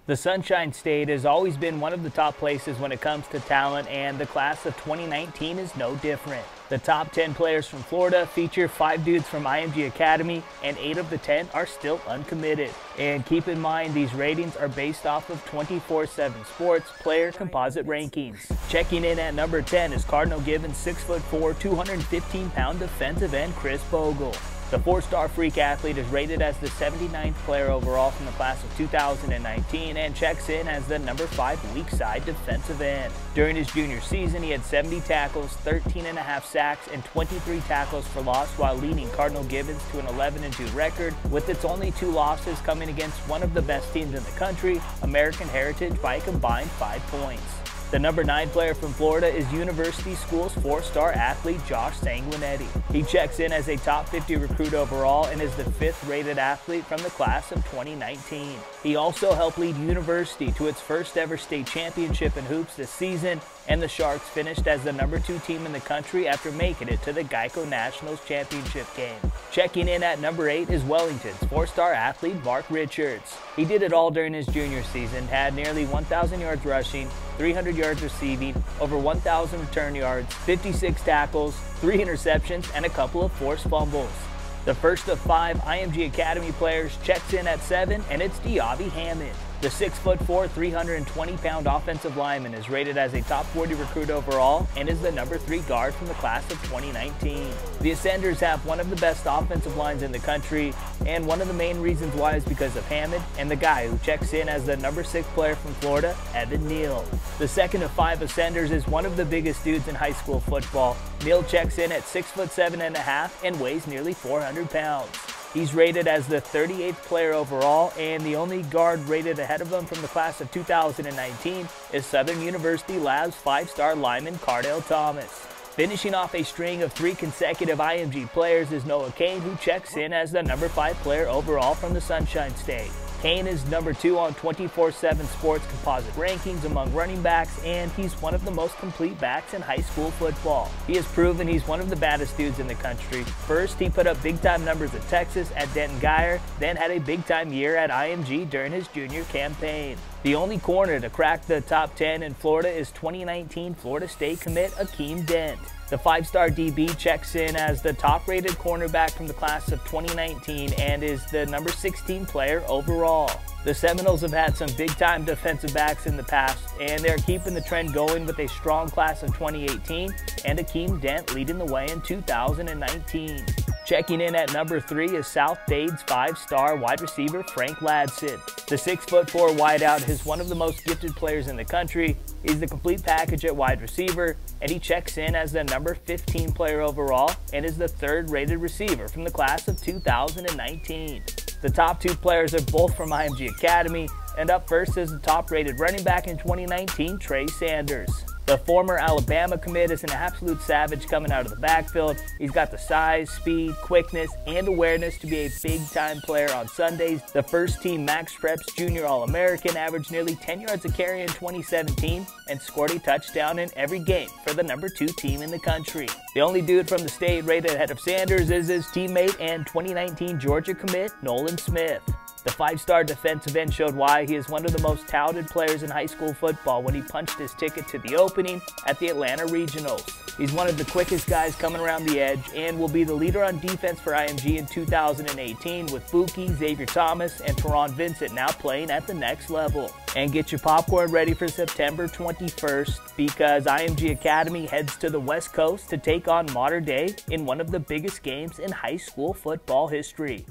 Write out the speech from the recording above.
The Sunshine State has always been one of the top places when it comes to talent, and the class of 2019 is no different. The top 10 players from Florida feature 5 dudes from IMG Academy, and 8 of the 10 are still uncommitted. And keep in mind, these ratings are based off of 24/7 Sports player composite rankings. Checking in at number 10 is Cardinal Gibbons' 6'4", 215-pound defensive end KHRIS BOGLE. The 4-star freak athlete is rated as the 79th player overall from the class of 2019 and checks in as the number 5 weak side defensive end. During his junior season, he had 70 tackles, 13.5 sacks, and 23 tackles for loss, while leading Cardinal Gibbons to an 11-2 record, with its only 2 losses coming against one of the best teams in the country, American Heritage, by a combined 5 points. The number 9 player from Florida is University School's 4-star athlete Josh Sanguinetti. He checks in as a top 50 recruit overall and is the 5th rated athlete from the class of 2019. He also helped lead University to its first ever state championship in hoops this season, and the Sharks finished as the number 2 team in the country after making it to the Geico Nationals championship game. Checking in at number 8 is Wellington's 4-star athlete Mark Richards. He did it all during his junior season, had nearly 1,000 yards rushing, 300 yards receiving, over 1,000 return yards, 56 tackles, 3 interceptions, and a couple of forced fumbles. The first of 5 IMG Academy players checks in at 7, and it's Diaby Hammond. The 6'4", 320-pound offensive lineman is rated as a top 40 recruit overall and is the number 3 guard from the class of 2019. The Ascenders have one of the best offensive lines in the country, and one of the main reasons why is because of Hammond and the guy who checks in as the number 6 player from Florida, Evan Neal. The second of 5 Ascenders is one of the biggest dudes in high school football. Neal checks in at 6'7.5" and weighs nearly 400 pounds. He's rated as the 38th player overall, and the only guard rated ahead of him from the class of 2019 is Southern University Labs 5-star lineman Cardale Thomas. Finishing off a string of 3 consecutive IMG players is Noah Kane, who checks in as the number 5 player overall from the Sunshine State. Kane is number 2 on 24/7 Sports composite rankings among running backs, and he's one of the most complete backs in high school football. He has proven he's one of the baddest dudes in the country. First, he put up big-time numbers at Texas at Denton Guyer, then had a big-time year at IMG during his junior campaign. The only corner to crack the top 10 in Florida is 2019 Florida State commit Akeem Dent. The 5-star DB checks in as the top-rated cornerback from the class of 2019 and is the number 16 player overall. The Seminoles have had some big-time defensive backs in the past, and they're keeping the trend going with a strong class of 2018 and Akeem Dent leading the way in 2019. Checking in at number 3 is South Dade's 5-star wide receiver Frank Ladson. The 6'4" wideout is one of the most gifted players in the country. He's the complete package at wide receiver, and he checks in as the number 15 player overall and is the 3rd rated receiver from the class of 2019. The top 2 players are both from IMG Academy, and up first is the top rated running back in 2019, TREY Sanders. The former Alabama commit is an absolute savage coming out of the backfield. He's got the size, speed, quickness, and awareness to be a big-time player on Sundays. The first-team Max Preps Junior All-American averaged nearly 10 yards a carry in 2017 and scored a touchdown in every game for the number 2 team in the country. The only dude from the state rated ahead of Sanders is his teammate and 2019 Georgia commit, Nolan Smith. The 5-star defensive end showed why he is one of the most touted players in high school football when he punched his ticket to the opening at the Atlanta Regionals. He's one of the quickest guys coming around the edge and will be the leader on defense for IMG in 2018, with Buki, Xavier Thomas, and Teron Vincent now playing at the next level. And get your popcorn ready for September 21st, because IMG Academy heads to the West Coast to take on Mater Dei in one of the biggest games in high school football history.